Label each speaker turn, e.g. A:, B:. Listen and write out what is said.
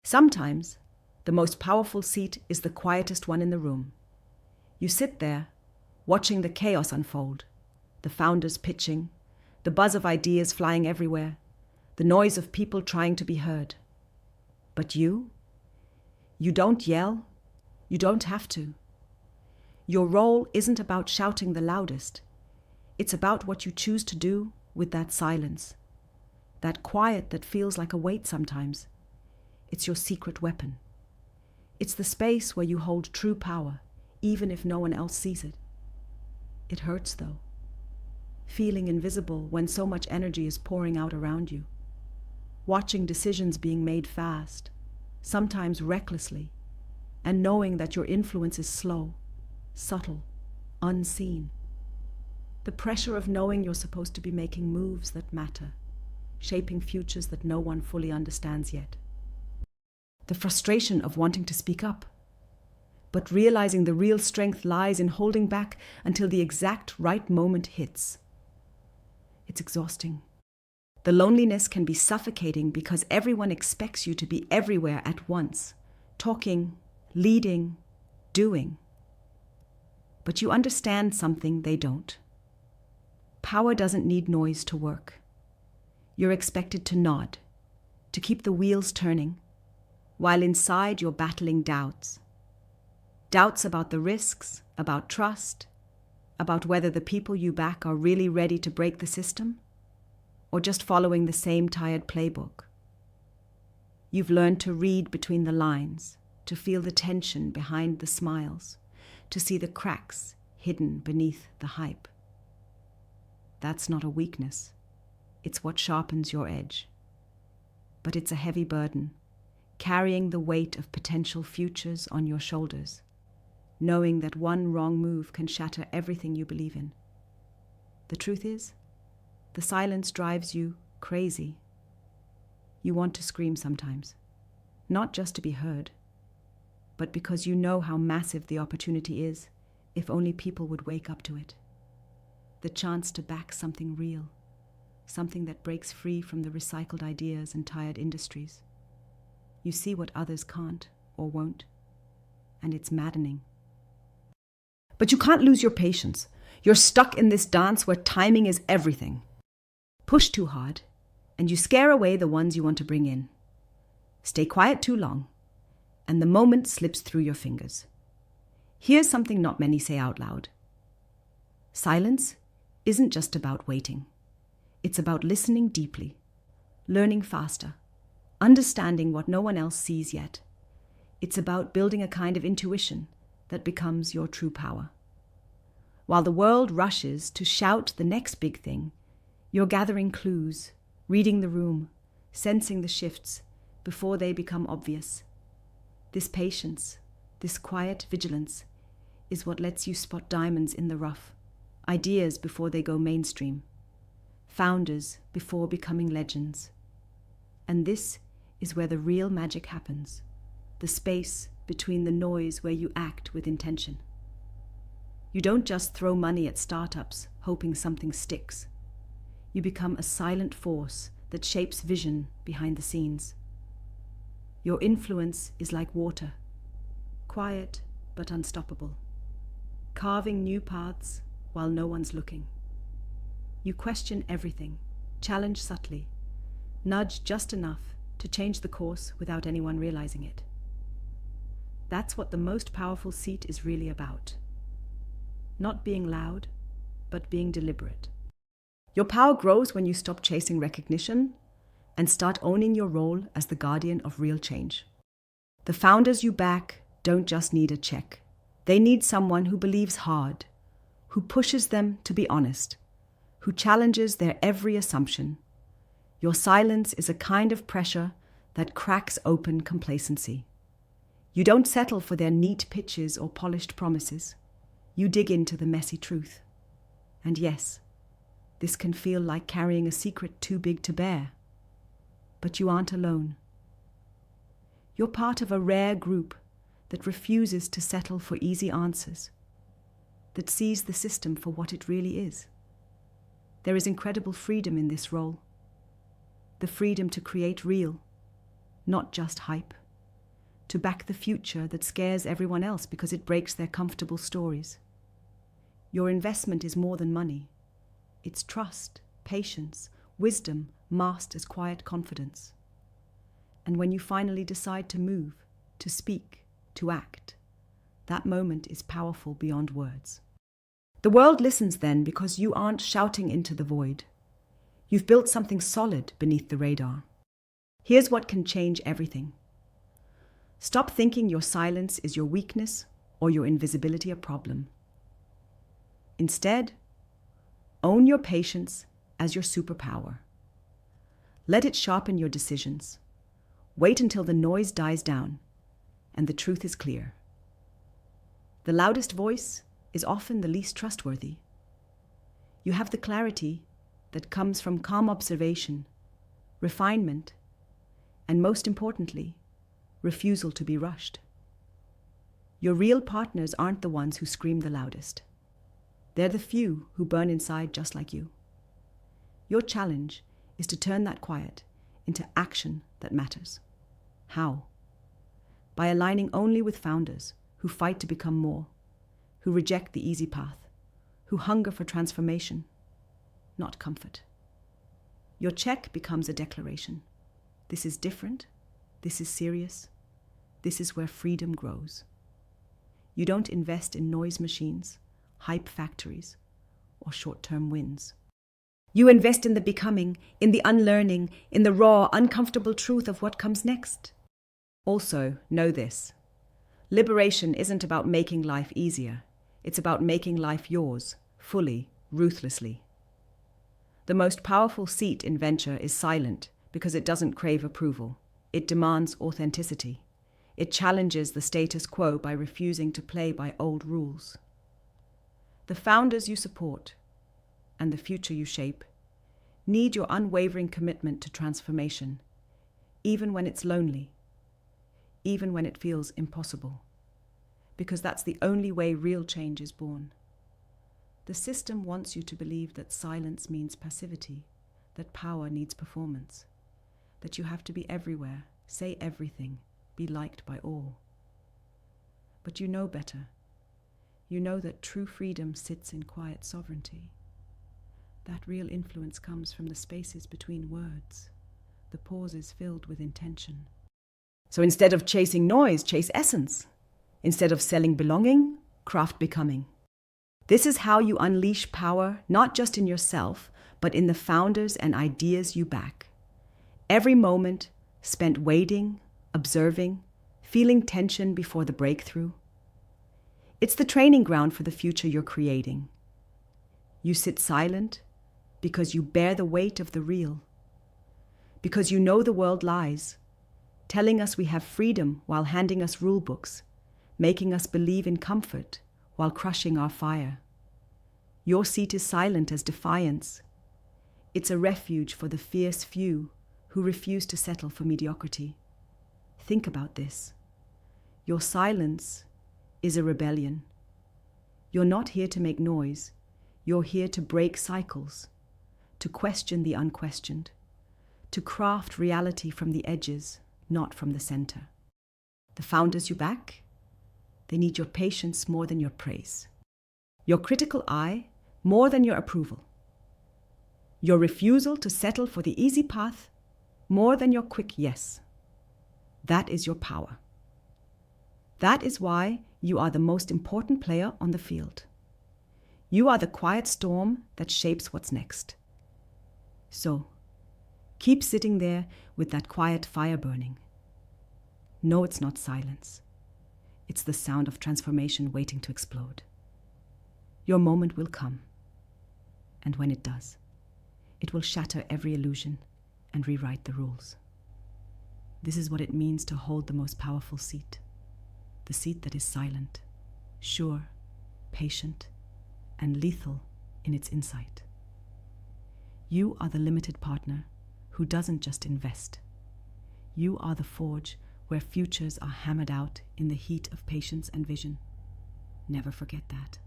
A: Sometimes, the most powerful seat is the quietest one in the room. You sit there, watching the chaos unfold, the founders pitching, the buzz of ideas flying everywhere, the noise of people trying to be heard. But you don't yell, you don't have to. Your role isn't about shouting the loudest. It's about what you choose to do with that silence, that quiet that feels like a weight sometimes. It's your secret weapon. It's the space where you hold true power, even if no one else sees it. It hurts, though, feeling invisible when so much energy is pouring out around you, watching decisions being made fast, sometimes recklessly, and knowing that your influence is slow, subtle, unseen. The pressure of knowing you're supposed to be making moves that matter, shaping futures that no one fully understands yet. The frustration of wanting to speak up, but realizing the real strength lies in holding back until the exact right moment hits. It's exhausting. The loneliness can be suffocating because everyone expects you to be everywhere at once, talking, leading, doing. But you understand something they don't. Power doesn't need noise to work. You're expected to nod, to keep the wheels turning, while inside you're battling doubts. Doubts about the risks, about trust, about whether the people you back are really ready to break the system, or just following the same tired playbook. You've learned to read between the lines, to feel the tension behind the smiles, to see the cracks hidden beneath the hype. That's not a weakness. It's what sharpens your edge. But it's a heavy burden, carrying the weight of potential futures on your shoulders, knowing that one wrong move can shatter everything you believe in. The truth is, the silence drives you crazy. You want to scream sometimes, not just to be heard, but because you know how massive the opportunity is if only people would wake up to it. The chance to back something real, something that breaks free from the recycled ideas and tired industries. You see what others can't or won't, and it's maddening. But you can't lose your patience. You're stuck in this dance where timing is everything. Push too hard, and you scare away the ones you want to bring in. Stay quiet too long, and the moment slips through your fingers. Here's something not many say out loud. Silence isn't just about waiting. It's about listening deeply, learning faster, understanding what no one else sees yet. It's about building a kind of intuition that becomes your true power. While the world rushes to shout the next big thing, you're gathering clues, reading the room, sensing the shifts before they become obvious. This patience, this quiet vigilance, is what lets you spot diamonds in the rough, ideas before they go mainstream, founders before becoming legends. And this is where the real magic happens, the space between the noise where you act with intention. You don't just throw money at startups hoping something sticks. You become a silent force that shapes vision behind the scenes. Your influence is like water, quiet but unstoppable, carving new paths while no one's looking. You question everything, challenge subtly, nudge just enough to change the course without anyone realizing it. That's what the most powerful seat is really about. Not being loud, but being deliberate. Your power grows when you stop chasing recognition and start owning your role as the guardian of real change. The founders you back don't just need a check. They need someone who believes hard, who pushes them to be honest, who challenges their every assumption. Your silence is a kind of pressure that cracks open complacency. You don't settle for their neat pitches or polished promises. You dig into the messy truth. And yes, this can feel like carrying a secret too big to bear. But you aren't alone. You're part of a rare group that refuses to settle for easy answers, that sees the system for what it really is. There is incredible freedom in this role. The freedom to create real, not just hype. to back the future that scares everyone else because it breaks their comfortable stories. Your investment is more than money. It's trust, patience, wisdom masked as quiet confidence. And when you finally decide to move, to speak, to act, that moment is powerful beyond words. The world listens then because you aren't shouting into the void. You've built something solid beneath the radar. Here's what can change everything. Stop thinking your silence is your weakness or your invisibility a problem. Instead, own your patience as your superpower. Let it sharpen your decisions. Wait until the noise dies down and the truth is clear. The loudest voice is often the least trustworthy. You have the clarity that comes from calm observation, refinement, and most importantly, refusal to be rushed. Your real partners aren't the ones who scream the loudest. They're the few who burn inside just like you. Your challenge is to turn that quiet into action that matters. How? By aligning only with founders who fight to become more, who reject the easy path, who hunger for transformation, not comfort. Your check becomes a declaration. This is different. This is serious. This is where freedom grows. You don't invest in noise machines, hype factories, or short-term wins. You invest in the becoming, in the unlearning, in the raw, uncomfortable truth of what comes next. Also, know this. Liberation isn't about making life easier. It's about making life yours, fully, ruthlessly. The most powerful seat in venture is silent because it doesn't crave approval. It demands authenticity. It challenges the status quo by refusing to play by old rules. The founders you support and the future you shape need your unwavering commitment to transformation, even when it's lonely, even when it feels impossible, because that's the only way real change is born. The system wants you to believe that silence means passivity, that power needs performance, that you have to be everywhere, say everything, be liked by all. But you know better. You know that true freedom sits in quiet sovereignty. That real influence comes from the spaces between words, the pauses filled with intention. So instead of chasing noise, chase essence. Instead of selling belonging, craft becoming. This is how you unleash power, not just in yourself, but in the founders and ideas you back. Every moment spent waiting, observing, feeling tension before the breakthrough. It's the training ground for the future you're creating. You sit silent because you bear the weight of the real. Because you know the world lies, telling us we have freedom while handing us rule books, making us believe in comfort while crushing our fire. Your seat is silent as defiance. It's a refuge for the fierce few who refuse to settle for mediocrity. Think about this. Your silence is a rebellion. You're not here to make noise. You're here to break cycles, to question the unquestioned, to craft reality from the edges, not from the center. The founders you back, they need your patience more than your praise, your critical eye more than your approval, your refusal to settle for the easy path more than your quick yes. That is your power. That is why you are the most important player on the field. You are the quiet storm that shapes what's next. So, keep sitting there with that quiet fire burning. No, it's not silence. It's the sound of transformation waiting to explode. Your moment will come. And when it does, it will shatter every illusion and rewrite the rules. This is what it means to hold the most powerful seat. The seat that is silent, sure, patient, and lethal in its insight. You are the limited partner who doesn't just invest. You are the forge where futures are hammered out in the heat of patience and vision. Never forget that.